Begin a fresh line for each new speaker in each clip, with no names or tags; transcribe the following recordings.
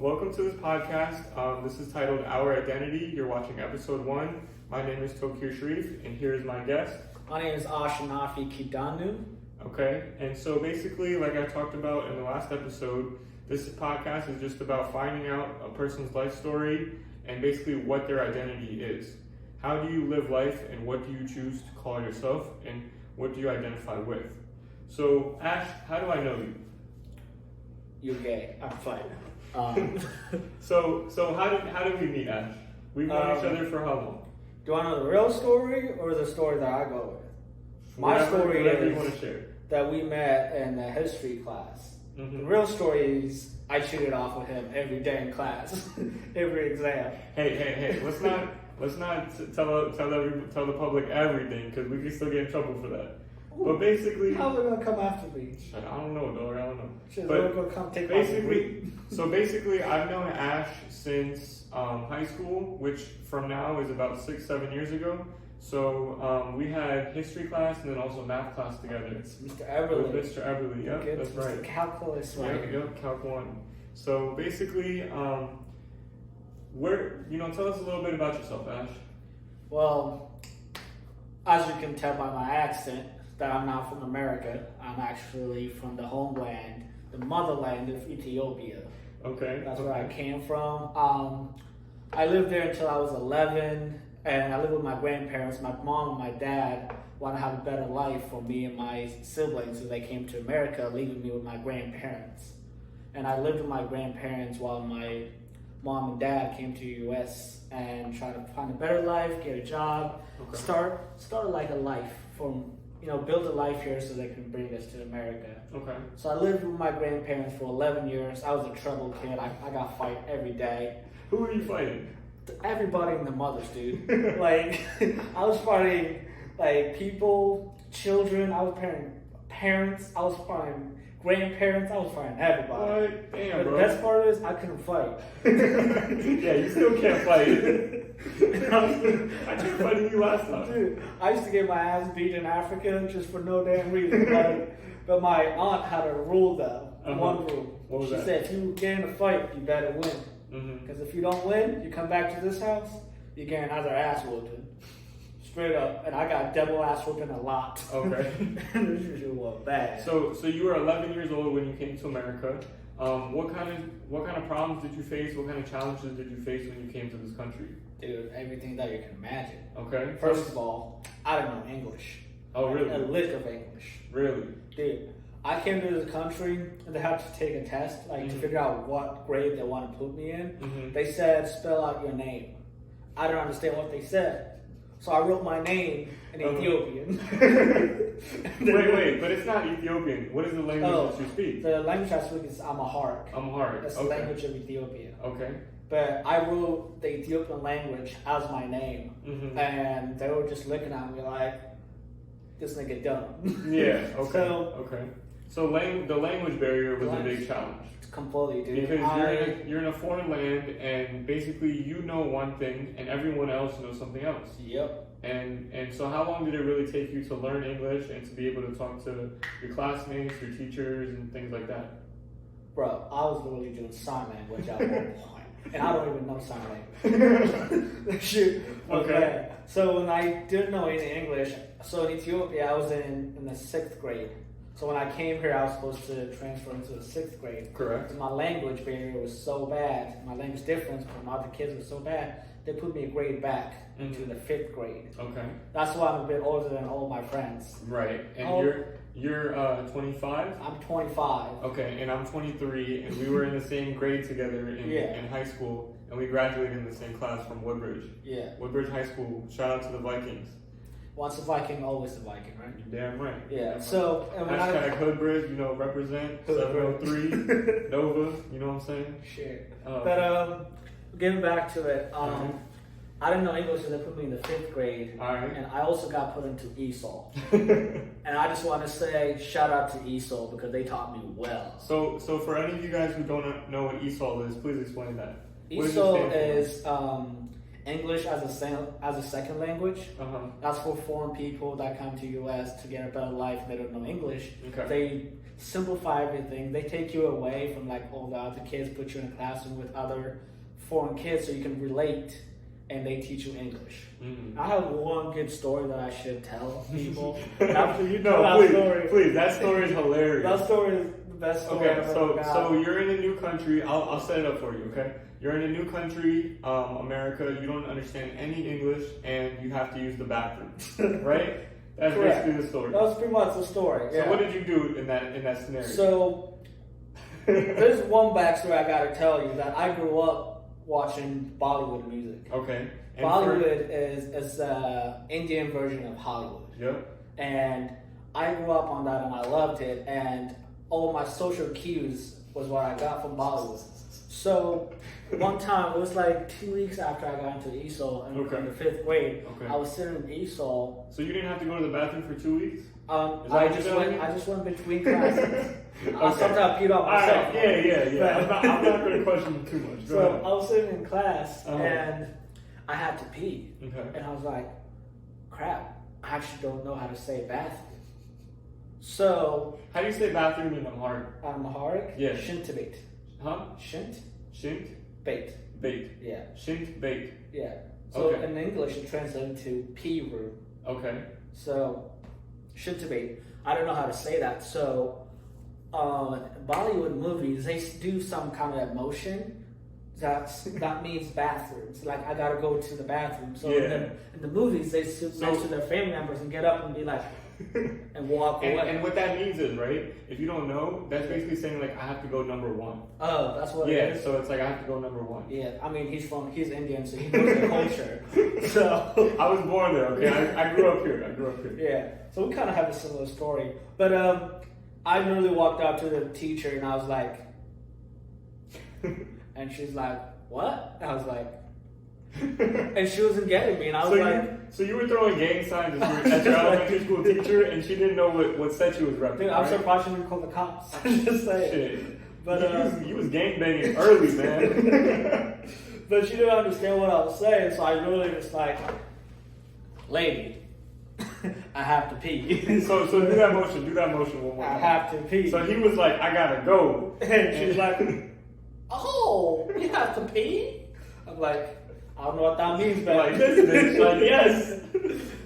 welcome to this podcast. This is titled Our Identity. You're watching episode 1. My name is Tokyo Sharif, and here is my guest.
My name is Ashenafi Kidanu.
Okay, and so basically, like I talked about in the last episode, this podcast is just about finding out a person's life story and basically what their identity is. How do you live life, and what do you choose to call yourself, and what do you identify with? So, Ash, how do I know you?
You're gay. I'm fine.
So how did we meet, Ash? We've known each other for how long?
Do I know the real story or the story that I go with? My story
whatever you
is
want to share.
that we met in the history class.
Mm-hmm.
The real story is I cheated off with him every day in class, every exam.
Hey! Let's not tell the public everything, because we can still get in trouble for that.
Ooh,
but basically,
how's it gonna come after me?
I don't know, dog. I don't know.
Shit,
but
gonna come take
basically, I've known Ash since high school, which from now is about 6-7 years ago. So we had history class and then also math class together.
It's Mr. Everly.
With Mr. Everly, yep, that's
Mr.
right.
Calculus, right?
Yep, Calc 1. So basically, tell us a little bit about yourself, Ash.
Well, as you can tell by my accent, that I'm not from America. I'm actually from the homeland, the motherland of Ethiopia.
Okay.
That's where I came from. I lived there until I was 11, and I lived with my grandparents. My mom and my dad want to have a better life for me and my siblings, so they came to America, leaving me with my grandparents. And I lived with my grandparents while my mom and dad came to the U.S. and tried to find a better life, get a job, start like a life from, build a life here so they can bring us to America.
Okay.
So I lived with my grandparents for 11 years. I was a troubled kid. I got fight every day.
Who were you fighting?
Everybody and the mothers, dude. Like, I was fighting, people, children. I was fighting parents. I was fighting grandparents. I was fighting everybody.
What? Damn,
but
bro.
the best part is I couldn't fight.
Yeah, you still can't fight. I tried fighting you last time.
Dude, I used to get my ass beat in Africa just for no damn reason. But my aunt had a rule though. One rule.
What was
she
that?
said, if you get in a fight, you better win. Because if you don't win, you come back to this house, you get another ass whooping. Straight up. And I got double ass whooping a lot.
Okay.
This usually was bad.
So you were 11 years old when you came to America. What kind of problems did you face? What kind of challenges did you face when you came to this country?
Dude, everything that you can imagine.
Okay.
First of all, I didn't know English.
Oh, really?
A lick of English.
Really?
Dude, I came to this country and they had to take a test, to figure out what grade they want to put me in. They said, spell out your name. I didn't understand what they said. So I wrote my name in Ethiopian.
Wait, but it's not Ethiopian. What is the language that you speak?
The language I speak is Amharic.
Amharic.
That's the language of Ethiopia.
Okay.
But I wrote the Ethiopian language as my name. And they were just looking at me like, this nigga dumb.
Yeah, okay. So the language barrier was a big challenge.
Completely, dude.
Because you're in a foreign land, and basically you know one thing, and everyone else knows something else.
Yep.
And so how long did it really take you to learn English and to be able to talk to your classmates, your teachers, and things like that?
Bro, I was literally doing sign language at one point, and I don't even know sign language. Shoot. Okay. So when I didn't know any English, so in Ethiopia I was in the 6th grade. So when I came here, I was supposed to transfer into the 6th grade.
Correct.
My language barrier was so bad. My language difference from other kids was so bad. They put me a grade back into the 5th grade.
Okay.
That's why I'm a bit older than all my friends.
Right. And you're 25?
I'm 25.
Okay, and I'm 23, and we were in the same grade together in high school, and we graduated in the same class from Woodbridge.
Yeah.
Woodbridge High School. Shout out to the Vikings.
Once a Viking, always a Viking, right?
You're damn right.
Yeah.
Damn
So
right. Hashtag Hoodbridge, represent 703 Nova. You know what I'm saying?
Shit.
Oh,
but getting back to it, I didn't know English, so they put me in the 5th grade.
All right.
And I also got put into ESOL. And I just want to say shout out to ESOL because they taught me well.
So for any of you guys who don't know what ESOL is, please explain that.
ESOL is English as a second language. That's for foreign people that come to U.S. to get a better life. They don't know English.
Okay.
simplify everything. They take you away from like all the other kids, put you in a classroom with other foreign kids so you can relate, and they teach you English. I have one good story that I should tell people. After you know
please, that story is hilarious.
That story is the best story I've ever got.
So you're in a new country. I'll set it up for you, okay? You're in a new country, America. You don't understand any English, and you have to use the bathroom, right? That's
Correct.
basically the story.
That was pretty much the story.
So what did you do in that scenario?
So there's one backstory I gotta tell you that I grew up watching Bollywood music.
Okay. And
Bollywood is the Indian version of Hollywood.
Yep.
And I grew up on that and I loved it. And all my social cues was what I got from Bollywood. So one time, it was like 2 weeks after I got into ESOL in the 5th grade. I was sitting in ESOL.
So you didn't have to go to the bathroom for 2 weeks?
I just went between classes. Sometimes I peed off myself.
Right. Yeah. I'm not going to question you too much. Go ahead.
I was sitting in class and I had to pee.
Okay.
And I was like, crap, I actually don't know how to say bathroom. So...
How do you say bathroom in Amharic?
Amharic?
Yeah.
Shintbait.
Huh?
Shint?
Bait. Yeah. Shint bait.
Yeah. So in English it translates to pee room. Okay. So shintbait. I don't know how to say that. So Bollywood movies, they do some kind of emotion that means bathrooms. Like I gotta go to the bathroom. So in the movies they sit next to their family members and get up and be like and walk away.
And what that means is, right, if you don't know, that's basically saying like I have to go number one.
Oh, that's what it is?
Yeah, so it's like I have to go number one.
Yeah, I mean he's Indian, so he knows the culture. So
I was born there, okay? I grew up here.
Yeah. So we kinda have a similar story. But I literally walked out to the teacher and I was like and she's like, what? I was like and she wasn't getting me and I was
so you were throwing gang signs at your elementary school teacher and she didn't know what set she was repping.
Dude, I'm surprised she didn't call the cops. I'm just saying.
Shit.
But
you was gangbanging early, man.
But she didn't understand what I was saying, so I really was like, lady, I have to pee.
So do that motion one more time.
I have to pee.
So he was like, I gotta go.
And she's like, oh, you have to pee? I'm like, I don't know what that means, but
like this bitch, like yes.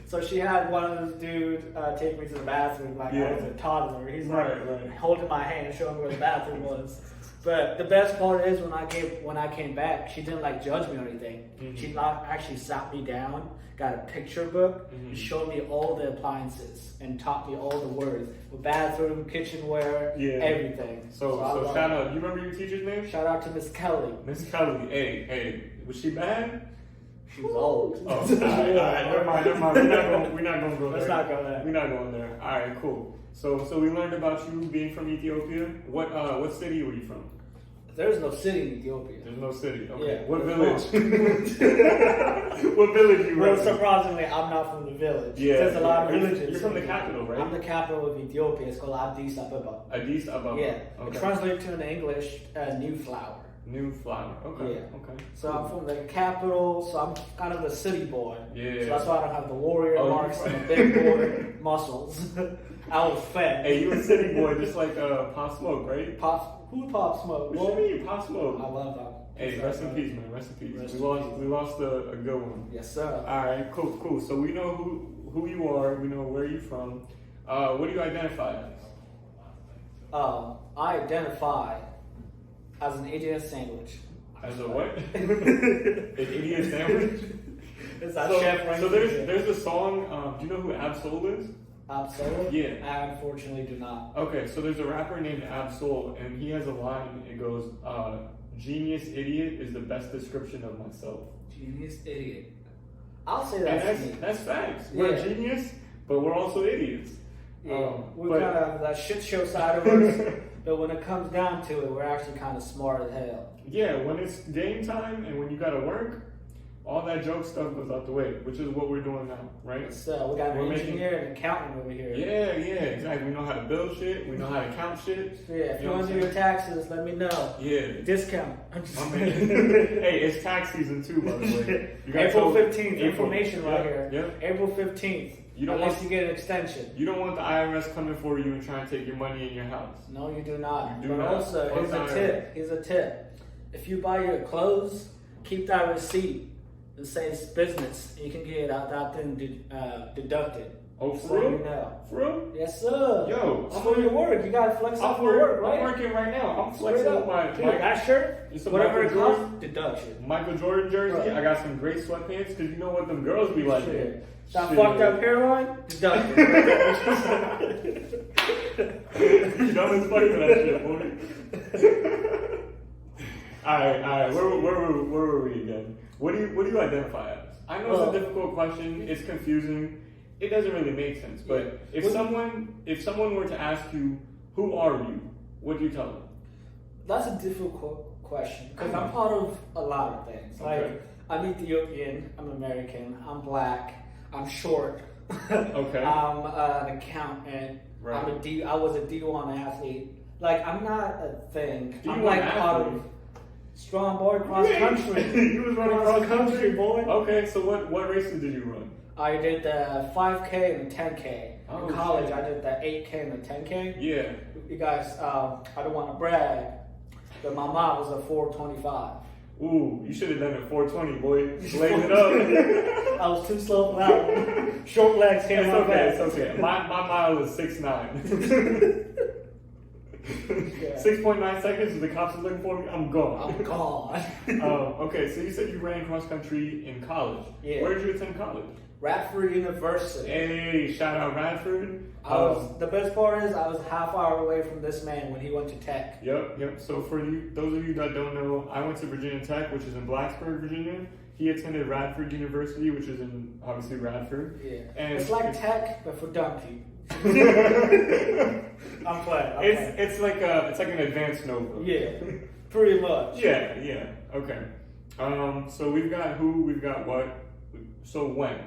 So she had one of those dudes take me to the bathroom like I was a toddler. He's like holding my hand and showing me where the bathroom was. But the best part is when I came back, she didn't like judge me or anything. She actually sat me down, got a picture book, and showed me all the appliances and taught me all the words. The bathroom, kitchenware, everything.
So shout out. You remember your teacher's name?
Shout out to Miss Kelly.
Miss Kelly. Hey. Was she bad?
She was old.
Oh, all right. Never mind. We're not going to go there.
Let's not go there.
We're not going there. All right, cool. So we learned about you being from Ethiopia. What city were you from?
There's no city in Ethiopia.
There's no city. Okay.
Yeah,
what village? What village you
Well,
from?
Surprisingly, I'm not from the village.
Yeah.
There's a lot of villages.
You're from the capital, right?
I'm the capital of Ethiopia. It's called Addis Ababa.
Addis Ababa.
Yeah.
Okay.
It translates to in English, new flower.
New flower. Okay.
Yeah.
Okay.
So I'm from the capital, so I'm kind of a city boy.
Yeah.
So that's why I don't have the warrior marks and the big boy muscles. I was fat.
Hey, you a city boy, just like Pop Smoke, right?
Who Pop Smoke?
What do you mean, Pop Smoke?
I love that.
Hey, rest in peace, man. Rest in peace. We lost a good one.
Yes, sir.
All right, cool. So we know who you are. We know where you're from. What do you identify as?
I identify as an idiot sandwich.
As a what? An idiot sandwich?
It's that chef right
So there's a song. Do you know who Ab-Soul is?
Ab-Soul?
Yeah.
I unfortunately do not.
Okay, so there's a rapper named Ab-Soul, and he has a line. It goes, "Genius idiot is the best description of myself."
Genius idiot. I'll say that's
that's facts. We're genius, but we're also idiots.
Yeah, we're kind of that shit show side of us, but when it comes down to it, we're actually kind of smart as hell.
Yeah, when it's game time and when you gotta work, all that joke stuff goes out the way, which is what we're doing now, right?
So we got an engineer and an accountant over here.
Yeah, exactly. We know how to build shit. We know how to count shit.
Yeah, if you want to do your taxes, let me know.
Yeah.
Discount.
Hey, it's tax season too, by the way.
April 15th, information right here.
Yep.
April 15th.
You don't
Unless
want
you get an extension.
You don't want the IRS coming for you and trying to take your money in your house.
No, you do not.
You do
but
not.
also,
Fuck
here's a
the
tip. Here's a tip. If you buy your clothes, keep that receipt and say it's business. You can get that thing deducted.
Oh,
So
for real?
you know.
For real?
Yes, sir.
Yo,
it's for your work. You gotta flex up for work, right?
I'm working right now. I'm flexing with my
Dude, that shirt,
it's a
whatever
Michael
it costs,
Jordan,
deduction.
Michael Jordan jersey.
Right.
I got some great sweatpants because you know what them girls be like.
Shit. That
Shit.
fucked up hairline, deduction.
You dumb as fuck for that shit, boy. Alright. Where were we again? What do you identify as? I know it's a difficult question. It's confusing. It doesn't really make sense. But if someone were to ask you, who are you? What do you tell them?
That's a difficult question because I'm part of a lot of things.
Okay.
Like I'm Ethiopian, I'm American, I'm black, I'm short.
Okay.
I'm an accountant.
Right.
I was a D1 athlete. Like I'm not a thing. I'm
D1
like part
athlete?
of strong boy cross country.
You was running cross country,
boy.
Okay, so what races did you run?
I did the 5K and the 10K.
Oh,
In college,
shit.
I did the 8K and the 10K.
Yeah.
You guys, I don't want to brag, but my mom was a 425.
Ooh, you should have done it 420, boy. Laid it up.
I was too slow for that one. Short legs came
It's
out
okay,
fast.
it's okay. My mile is 6'9".
Yeah.
6.9 seconds, the cops are looking for me, I'm gone.
I'm gone.
Okay, so you said you ran cross country in college.
Yeah.
Where did you attend college?
Radford University.
Hey, shout out Radford.
The best part is I was a half hour away from this man when he went to Tech.
Yep. So for those of you that don't know, I went to Virginia Tech, which is in Blacksburg, Virginia. He attended Radford University, which is in obviously Radford.
Yeah.
And
it's like Tech, but for dumb people. I'm playing.
It's like an advanced Nova.
Yeah, pretty much.
Yeah. Okay. So we've got who, we've got what. So when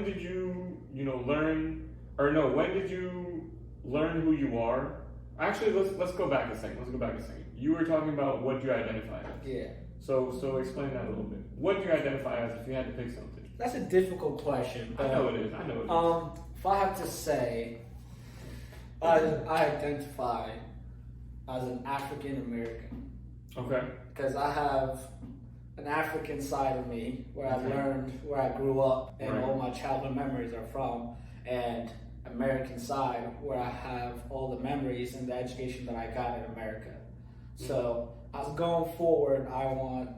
did you learn, or no, when did you learn who you are? Actually, let's go back a second. You were talking about what you identify as.
Yeah.
So explain that a little bit. What do you identify as if you had to pick something?
That's a difficult question.
I know it is.
If I have to say, I identify as an African American.
Okay.
Because I have an African side of me where I learned, where I grew up, and all my childhood memories are from, and American side where I have all the memories and the education that I got in America. So as going forward, I want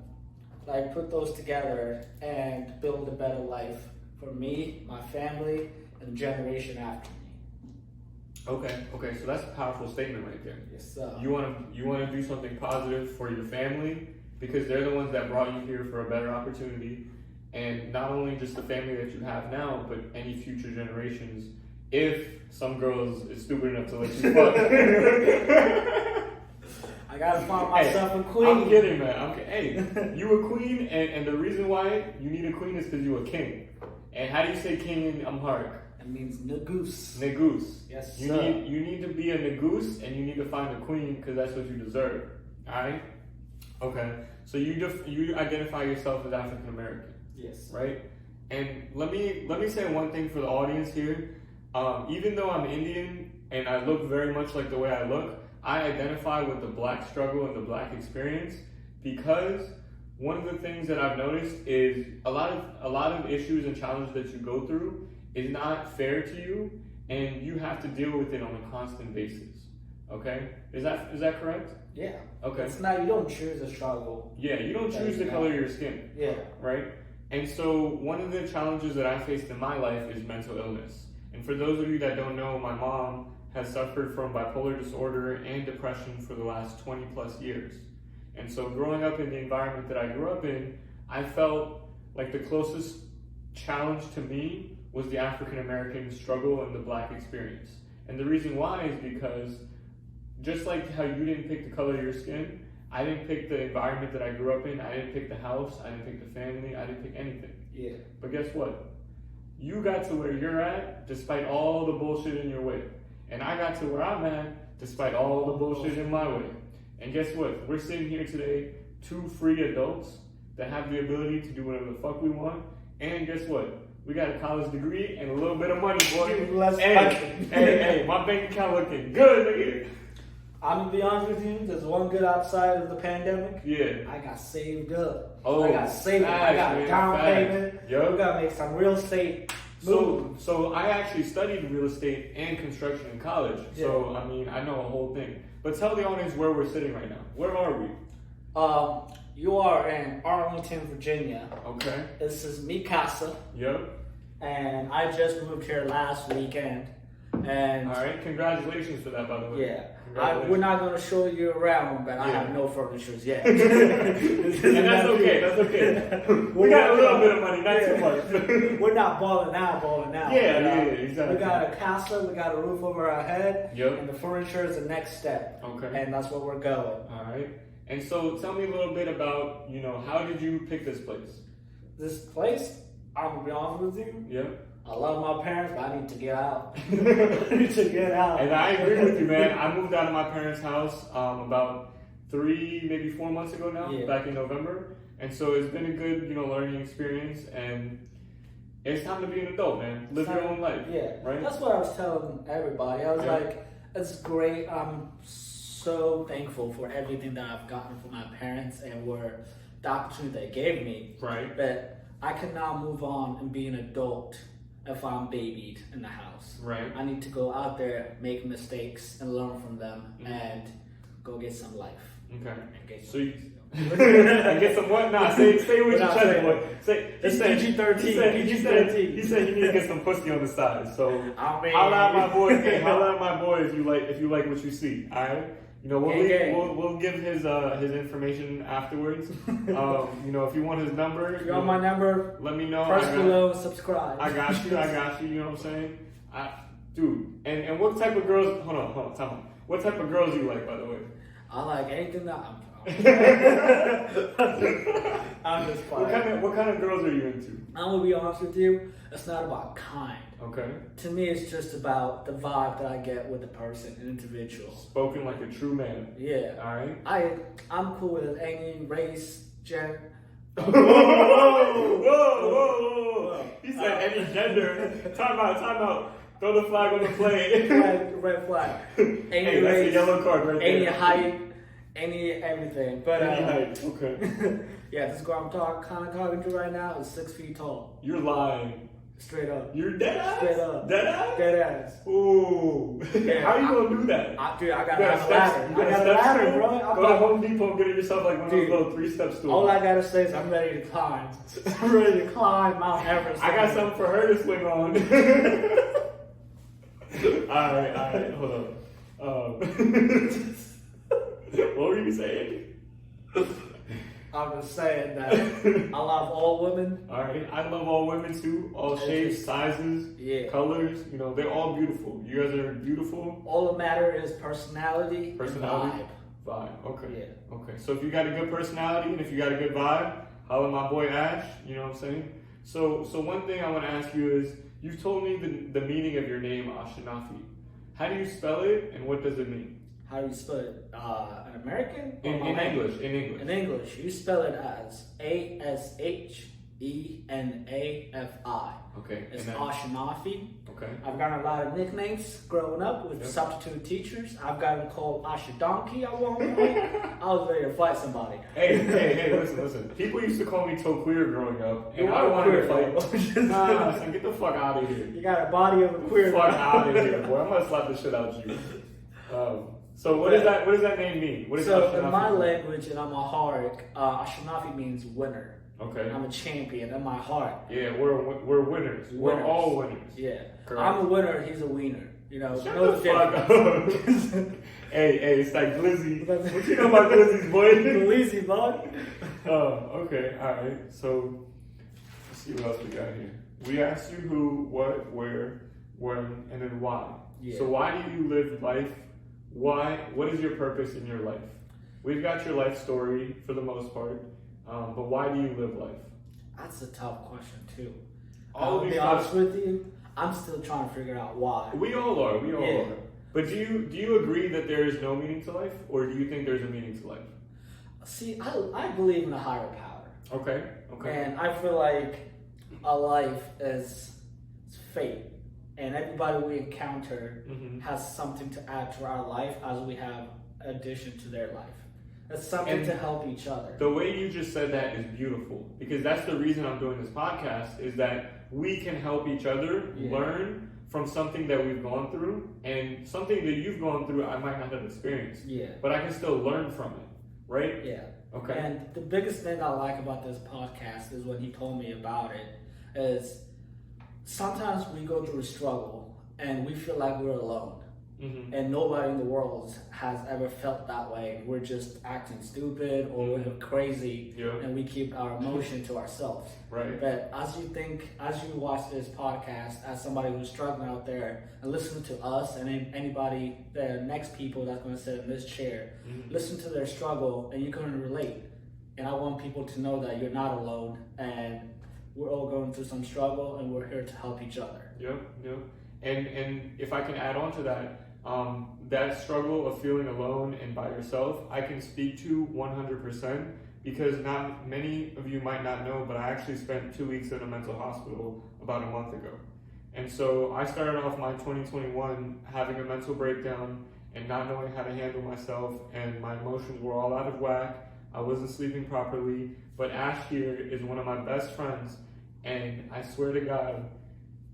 put those together and build a better life for me, my family, and the generation after me.
Okay. So that's a powerful statement right there.
Yes, sir.
You want to do something positive for your family because they're the ones that brought you here for a better opportunity, and not only just the family that you have now, but any future generations. If some girls is stupid enough to let you fuck.
I gotta find myself a queen.
I'm kidding, man. Hey, you a queen, and the reason why you need a queen is because you a king. And how do you say king in Amharic?
It means negoose.
Negoose.
Yes,
you
sir.
You need to be a negoose, and you need to find a queen because that's what you deserve. All right. Okay. So you identify yourself as African American.
Yes.
Right. And let me say one thing for the audience here. Even though I'm Indian and I look very much like the way I look, I identify with the black struggle and the black experience because one of the things that I've noticed is a lot of issues and challenges that you go through is not fair to you, and you have to deal with it on a constant basis. Okay? Is that correct?
Yeah.
Okay.
It's not, you don't choose a struggle.
Yeah, you don't choose the color of your skin.
Yeah.
Right? And so one of the challenges that I faced in my life is mental illness. And for those of you that don't know, my mom has suffered from bipolar disorder and depression for the last 20 plus years. And so growing up in the environment that I grew up in, I felt like the closest challenge to me was the African American struggle and the black experience. And the reason why is because just like how you didn't pick the color of your skin, I didn't pick the environment that I grew up in, I didn't pick the house, I didn't pick the family, I didn't pick anything.
Yeah.
But guess what? You got to where you're at despite all the bullshit in your way. And I got to where I'm at despite all the bullshit in my way. And guess what? We're sitting here today, 2 free adults that have the ability to do whatever the fuck we want. And guess what? We got a college degree and a little bit of money, boy. Hey, my bank account looking good, nigga.
I'm gonna be honest with you. There's one good outside of the pandemic.
Yeah.
I got saved up.
Oh,
I got saved up. I got a down payment.
Yep.
We gotta make some real estate moves.
So I actually studied real estate and construction in college.
Yeah.
So I mean, I know a whole thing. But tell the audience where we're sitting right now. Where are we?
You are in Arlington, Virginia.
Okay.
This is mi casa.
Yep.
And I just moved here last weekend. And
all right, congratulations for that, by the way.
Yeah, we're not going to show you around, but I have no furnitures yet.
And that's okay. That's okay. We got a little bit of money, not too much.
We're not balling out.
Yeah, exactly.
We got a casa, we got a roof over our head,
yep.
And the furniture is the next step.
Okay.
And that's where we're going.
All right. And so, tell me a little bit about, how did you pick this place?
This place, I'm gonna be honest with you.
Yep.
I love my parents, but I need to get out. I need to get out.
And I agree with you, man. I moved out of my parents' house about 3, maybe 4 months ago now, back in November. And so it's been a good, learning experience. And it's time to be an adult, man. Live your own life.
Yeah.
Right?
That's what I was telling everybody. I was like, it's great. I'm so thankful for everything that I've gotten from my parents and the opportunity they gave me.
Right.
But I can now move on and be an adult if I'm babied in the house.
Right.
I need to go out there, make mistakes, and learn from them, and go get some life.
Okay.
And get some
so you and get some what? Nah, say what you chest, boy.
It's PG-13.
He said you need to get some pussy on the side. So
I mean,
holla at my boy. Hey, holla at my boy if you like what you see. All right. We'll give his information afterwards. If you want his number,
if you want my number,
let me know.
Press below, subscribe.
I got you. You know what I'm saying? Dude. And what type of girls? Hold on. Tell me. What type of girls do you like, by the way?
I like anything that I'm just fine.
What kind of girls are you into?
I'm gonna be honest with you. It's not about kind.
Okay.
To me, it's just about the vibe that I get with the person, an individual.
Spoken like a true man.
Yeah.
All right.
I'm cool with any race, gender.
Whoa. He said any gender. Time out. Throw the flag on the plate.
Red flag.
Any race, that's a yellow card right
any
there.
height, any everything. But
any height. Okay.
Yeah, this girl I'm talking to right now is 6 feet tall.
You're lying.
Straight up.
You're dead ass?
Straight up.
Dead ass?
Dead ass.
Ooh.
Yeah,
how you gonna do that?
Dude, I got a ladder.
I got a ladder,
bro.
Go to Home Depot and get yourself like one of those little 3-step stools.
All I gotta say is I'm ready to climb. I'm ready to climb Mount Everest.
I got something for her to swing on. Alright, hold on. What were you saying?
I'm just saying that I love all women.
Alright, I love all women too. All shapes, sizes, colors. They're all beautiful. You guys are beautiful.
All that matter is personality.
Vibe. Okay.
Yeah.
Okay. So if you got a good personality and if you got a good vibe, holla at my boy Ash. You know what I'm saying? So one thing I want to ask you is, you've told me the meaning of your name, Ashenafi. How do you spell it and what does it mean?
How do you spell it? An American?
In English.
In English, you spell it as Ashenafi.
Okay.
It's Ashenafi.
Okay.
I've gotten a lot of nicknames growing up with substitute teachers. I've gotten called Ashedonkey at one point. I was ready to fight somebody.
Hey, listen. People used to call me Queer growing up, and I wanted to fight. Nah, son, get the fuck out of here.
You got a body of a queer.
Fuck out of here, boy. I'm gonna slap the shit out of you. So what does that name mean? What is
in my language and in my heart, Ashenafi means winner.
Okay.
I'm a champion in my heart.
Yeah, we're winners. We're all winners.
Yeah.
Correct.
I'm a winner, he's a wiener.
Shut the fuck up. Hey, it's like Glizzy. What you know about Glizzy's, boy?
Glizzy, bud.
Okay, alright. So, let's see what else we got here. We asked you who, what, where, when, and then why. Yeah. So why do you live life? Why? What is your purpose in your life? We've got your life story for the most part, but why do you live life?
That's a tough question too.
I'll
be honest with you, I'm still trying to figure out why.
We all are. But do you agree that there is no meaning to life, or do you think there's a meaning to life?
See, I believe in a higher power.
Okay.
And I feel like our life is fate, and everybody we encounter has something to add to our life as we have addition to their life. It's something to help each other.
The way you just said that is beautiful, because that's the reason I'm doing this podcast, is that we can help each other learn from something that we've gone through, and something that you've gone through I might not have experienced.
Yeah.
But I can still learn from it, right?
Yeah.
Okay.
And the biggest thing I like about this podcast is when he told me about it, is sometimes we go through a struggle and we feel like we're alone. And nobody in the world has ever felt that way. We're just acting stupid or we're crazy, and we keep our emotion to ourselves.
Right.
But as you watch this podcast, as somebody who's struggling out there, and listen to us and anybody, the next people that's going to sit in this chair, listen to their struggle, and you're going to relate. And I want people to know that you're not alone, and we're all going through some struggle, and we're here to help each other.
Yep. And if I can add on to that, that struggle of feeling alone and by yourself, I can speak to 100%, because not many of you might not know, but I actually spent 2 weeks in a mental hospital about a month ago. And so I started off my 2021 having a mental breakdown and not knowing how to handle myself, and my emotions were all out of whack. I wasn't sleeping properly, but Ash here is one of my best friends, and I swear to God,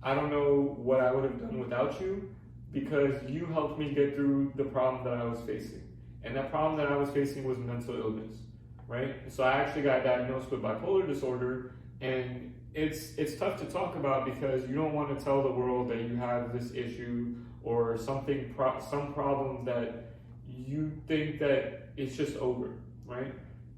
I don't know what I would have done without you, because you helped me get through the problem that I was facing. And that problem that I was facing was mental illness, right? So I actually got diagnosed with bipolar disorder, and it's tough to talk about because you don't want to tell the world that you have this issue or some problem that you think that it's just over, right?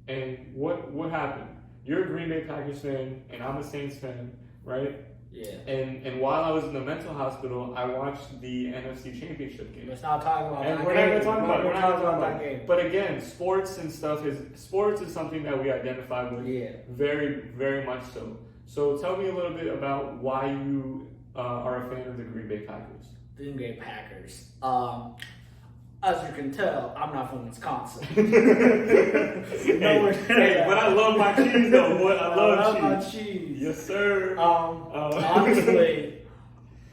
And what happened? You're a Green Bay Packers fan, and I'm a Saints fan, right?
Yeah.
And while I was in the mental hospital, I watched the NFC Championship game.
Let's not talk about
and
that
we're
game.
not going to talk about it.
We're not talking about that game.
But again, sports is something that we identify with.
Yeah.
Very, very much so. So tell me a little bit about why you are a fan of the Green Bay Packers.
The Green Bay Packers. As you can tell, I'm not from Wisconsin.
Hey, but I love my cheese though. Boy, I love
my cheese.
Yes, sir.
Honestly,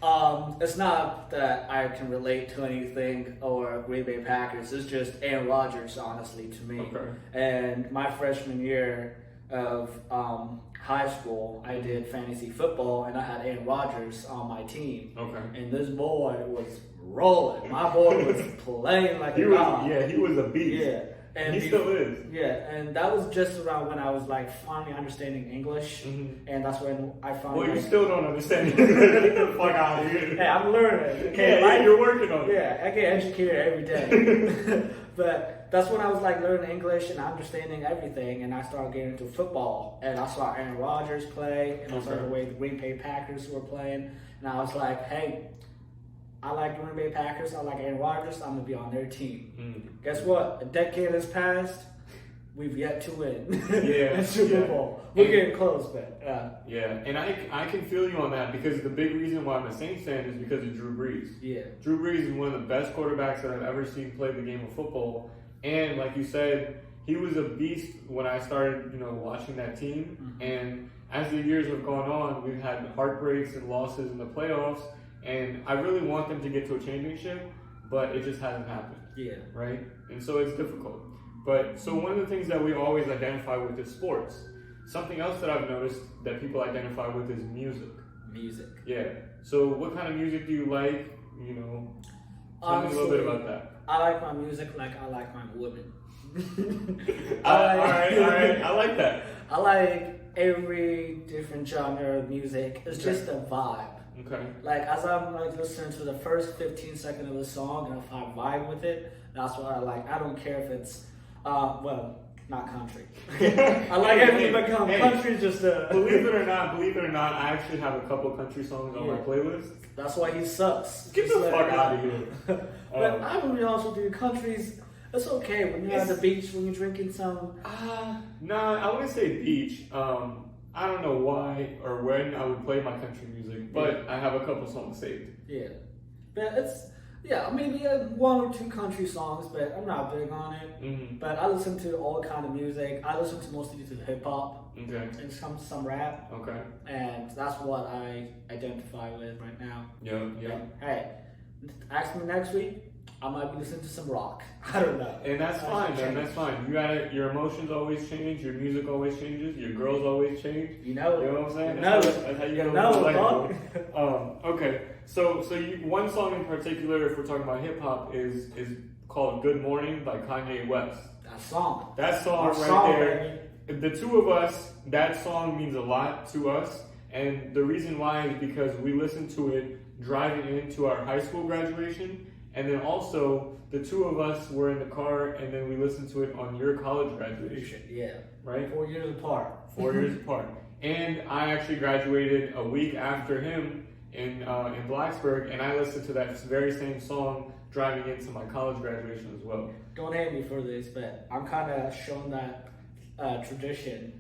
it's not that I can relate to anything or Green Bay Packers. It's just Aaron Rodgers, honestly, to me.
Okay.
And my freshman year of high school, I did fantasy football, and I had Aaron Rodgers on my team.
Okay.
And this boy was rolling. My boy was playing like a dog.
Yeah, he was a beast.
Yeah. And
he still is.
Yeah, and that was just around when I was like finally understanding English, and that's when I found.
Well, you still don't understand English. Get the fuck out of here.
Hey, I'm learning. Okay,
yeah, you're working on it.
Yeah, I get educated every day. But that's when I was like learning English and understanding everything, and I started getting into football, and I saw Aaron Rodgers play, and I saw the way the Green Bay Packers were playing, and I was like, hey, I like Green Bay Packers. I like Aaron Rodgers. I'm gonna be on their team. Guess what? A decade has passed. We've yet to win.
Yeah,
Super Bowl. We're getting close, but
yeah. And I can feel you on that, because the big reason why I'm a Saints fan is because of Drew Brees.
Yeah.
Drew Brees is one of the best quarterbacks that I've ever seen play the game of football. And like you said, he was a beast when I started, watching that team. And as the years have gone on, we've had heartbreaks and losses in the playoffs. And I really want them to get to a championship, but it just hasn't happened.
Yeah.
Right? And so it's difficult. But so one of the things that we always identify with is sports. Something else that I've noticed that people identify with is music.
Music.
Yeah. So what kind of music do you like? Tell me a little bit about that.
I like my music like I like my women.
All right. I like that.
I like every different genre of music. It's just a vibe.
Okay.
Like as I'm like listening to the first 15 seconds of a song, and if I vibe with it, that's what I like. I don't care if it's not country. I like everything but country. Country's just
Believe it or not, I actually have a couple country songs on my playlist.
That's why he sucks.
Get the fuck out of here.
But I would also do countries. It's okay when you're at the beach, when you're drinking some.
Nah, I wouldn't say beach. I don't know why or when I would play my country music, but I have a couple songs saved.
Yeah, but Yeah, maybe one or two country songs, but I'm not big on it.
Mm-hmm.
But I listen to all kind of music. I listen to mostly to hip hop
Okay.
and some rap.
Okay.
And that's what I identify with right now.
Yeah.
And, hey, ask me next week. I might be listening to some rock. I don't know.
And that's fine, man. That's fine. You gotta. Your emotions always change. Your music always changes. Your girls always change.
You know
what I'm saying?
That's how you know.
Okay. So one song in particular, if we're talking about hip hop, is called "Good Morning" by Kanye West.
That song
There. Baby. The two of us, that song means a lot to us, and the reason why is because we listened to it driving into our high school graduation. And then also, the two of us were in the car, and then we listened to it on your college graduation.
Yeah.
Right?
4 years apart.
4 years apart. And I actually graduated a week after him in Blacksburg, and I listened to that very same song driving into my college graduation as well.
Don't hate me for this, but I'm kind of showing that tradition.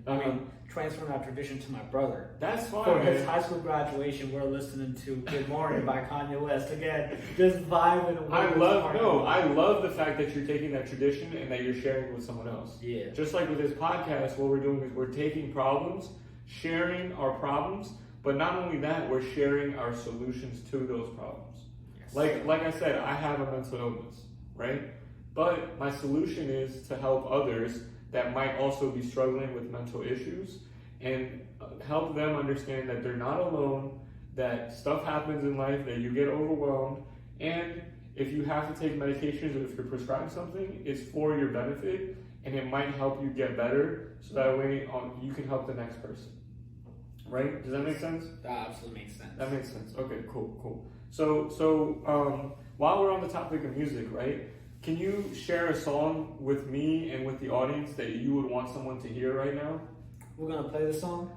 Transferring that tradition to my brother.
That's fine.
For his high school graduation, we're listening to "Good Morning" by Kanye West again. Just vibing.
I love the fact that you're taking that tradition and that you're sharing it with someone else.
Yeah.
Just like with this podcast, what we're doing is we're taking problems, sharing our problems, but not only that, we're sharing our solutions to those problems. Yes. Like I said, I have a mental illness, right? But my solution is to help others that might also be struggling with mental issues and help them understand that they're not alone, that stuff happens in life, that you get overwhelmed, and if you have to take medications or if you're prescribed something, it's for your benefit and it might help you get better so that way you can help the next person. Right? Does that make sense?
That absolutely makes sense.
That makes sense. Okay, cool. So while we're on the topic of music, right? Can you share a song with me and with the audience that you would want someone to hear right now?
We're gonna play the song?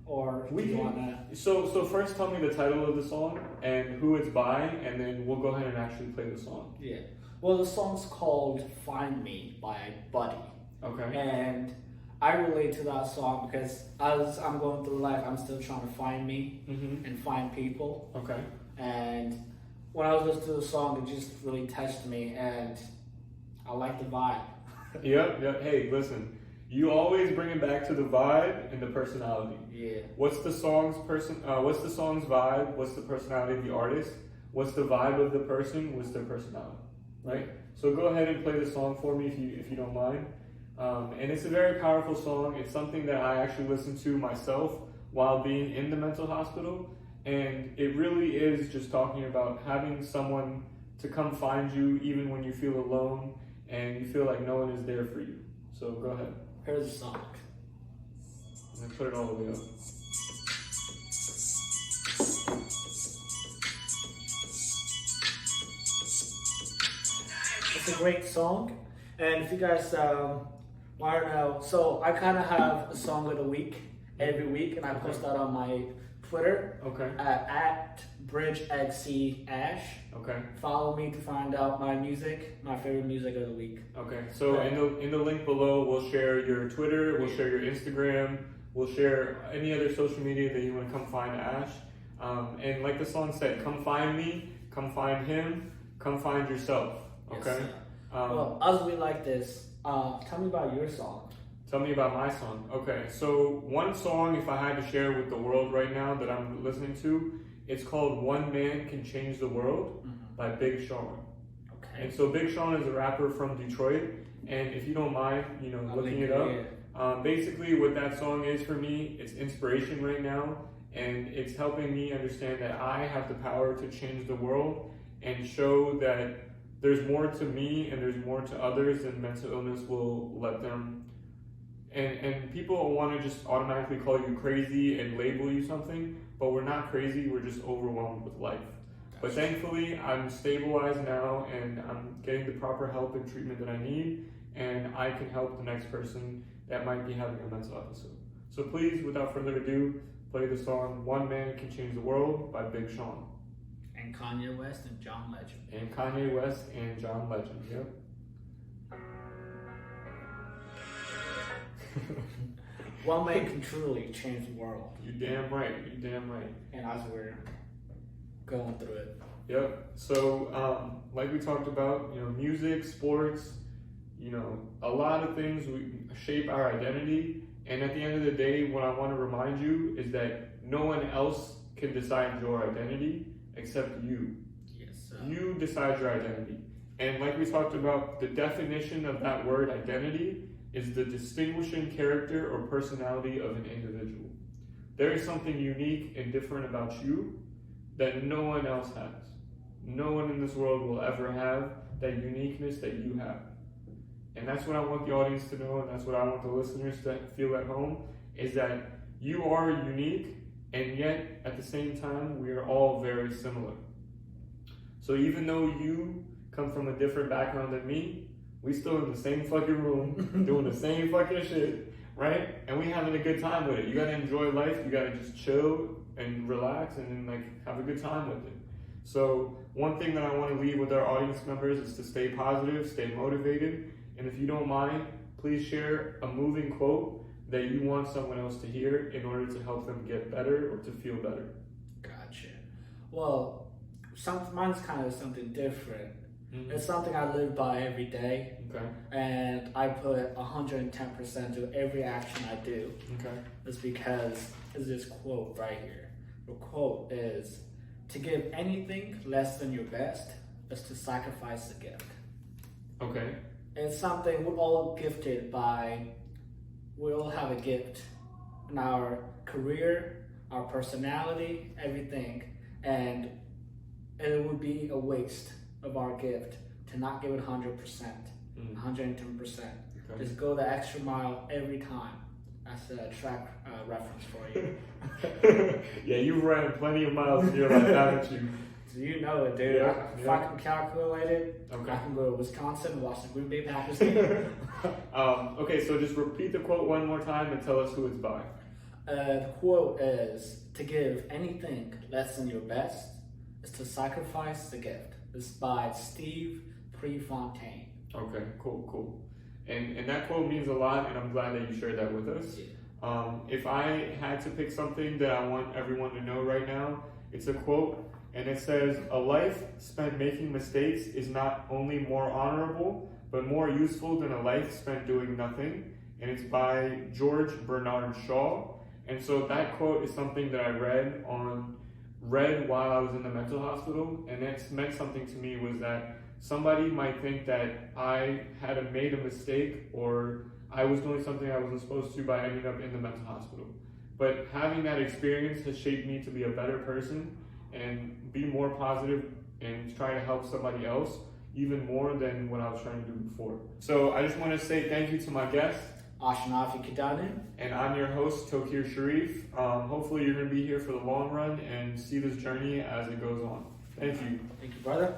Or
we can.
Want that?
So first tell me the title of the song and who it's by, and then we'll go ahead and actually play the song.
Yeah. Well, the song's called "Find Me" by Buddy.
Okay.
And I relate to that song because as I'm going through life, I'm still trying to find me and find people.
Okay.
And when I was listening to the song, it just really touched me, and I like the vibe.
Yep. Hey, listen, you always bring it back to the vibe and the personality.
Yeah.
What's the song's vibe? What's the personality of the artist? What's the vibe of the person? What's their personality? Right. So go ahead and play the song for me if you don't mind. And it's a very powerful song. It's something that I actually listened to myself while being in the mental hospital. And it really is just talking about having someone to come find you even when you feel alone and you feel like no one is there for you. So go ahead.
Here's the song.
And then put it all the way up.
It's a great song. And if you guys want to know, so I kind of have a song of the week every week, and I post that on my Twitter.
Okay.
At BridgeXCAsh.
Okay.
Follow me to find out my favorite music of the week.
Okay. So in the link below, we'll share your Twitter, we'll share your Instagram, we'll share any other social media that you want to come find Ash. And like the song said, come find me, come find him, come find yourself. Okay.
Yes, well, as we like this, tell me about your song.
Tell me about my song. Okay, so one song, if I had to share with the world right now that I'm listening to, it's called "One Man Can Change the World" by Big Sean.
Okay.
And so Big Sean is a rapper from Detroit, and if you don't mind, looking it up, basically what that song is for me, it's inspiration right now, and it's helping me understand that I have the power to change the world and show that there's more to me and there's more to others than mental illness will let them. And people want to just automatically call you crazy and label you something, but we're not crazy, we're just overwhelmed with life. But thankfully, I'm stabilized now and I'm getting the proper help and treatment that I need, and I can help the next person that might be having a mental episode. So please, without further ado, play the song "One Man Can Change the World" by Big Sean.
And Kanye West and John Legend.
And Kanye West and John Legend, yep.
One man can truly change the world.
You damn right.
And as we're going through it.
Yep. So, like we talked about, music, sports, a lot of things shape our identity. And at the end of the day, what I want to remind you is that no one else can decide your identity except you.
Yes, sir.
You decide your identity. And like we talked about, the definition of that word identity is the distinguishing character or personality of an individual. There is something unique and different about you that no one else has. No one in this world will ever have that uniqueness that you have. And that's what I want the audience to know, and that's what I want the listeners to feel at home, is that you are unique, and yet at the same time, we are all very similar. So even though you come from a different background than me, we still in the same fucking room, doing the same fucking shit, right? And we having a good time with it. You gotta enjoy life, you gotta just chill and relax and have a good time with it. So one thing that I want to leave with our audience members is to stay positive, stay motivated, and if you don't mind, please share a moving quote that you want someone else to hear in order to help them get better or to feel better.
Gotcha. Well, mine's kind of something different.
Mm-hmm.
It's something I live by every day.
Okay.
And I put 110% to every action I do.
Okay.
It's because there's this quote right here. The quote is, to give anything less than your best is to sacrifice a gift.
Okay.
It's something we're all gifted by. We all have a gift in our career, our personality, everything. And it would be a waste of our gift to not give it 100%, 110%.
Okay.
Just go the extra mile every time. That's a track reference for you.
Yeah, you've ran plenty of miles in your life, haven't you?
So you know it, dude.
Yeah,
If I can calculate it,
okay.
I can go to Wisconsin and watch the Green Bay Packers game.
Okay, so just repeat the quote one more time and tell us who it's by.
The quote is, to give anything less than your best is to sacrifice the gift. It's by Steve Prefontaine.
Okay, cool. And that quote means a lot, and I'm glad that you shared that with us.
Yeah.
If I had to pick something that I want everyone to know right now, it's a quote, and it says, a life spent making mistakes is not only more honorable, but more useful than a life spent doing nothing. And it's by George Bernard Shaw. And so that quote is something that I read while I was in the mental hospital, and it meant something to me was that somebody might think that I had made a mistake or I was doing something I wasn't supposed to by ending up in the mental hospital. But having that experience has shaped me to be a better person and be more positive and try to help somebody else even more than what I was trying to do before. So I just want to say thank you to my guest,
Ashenafi Kidanu.
And I'm your host, Tokir Sharif. Hopefully you're going to be here for the long run and see this journey as it goes on. Thank you.
Thank you, brother.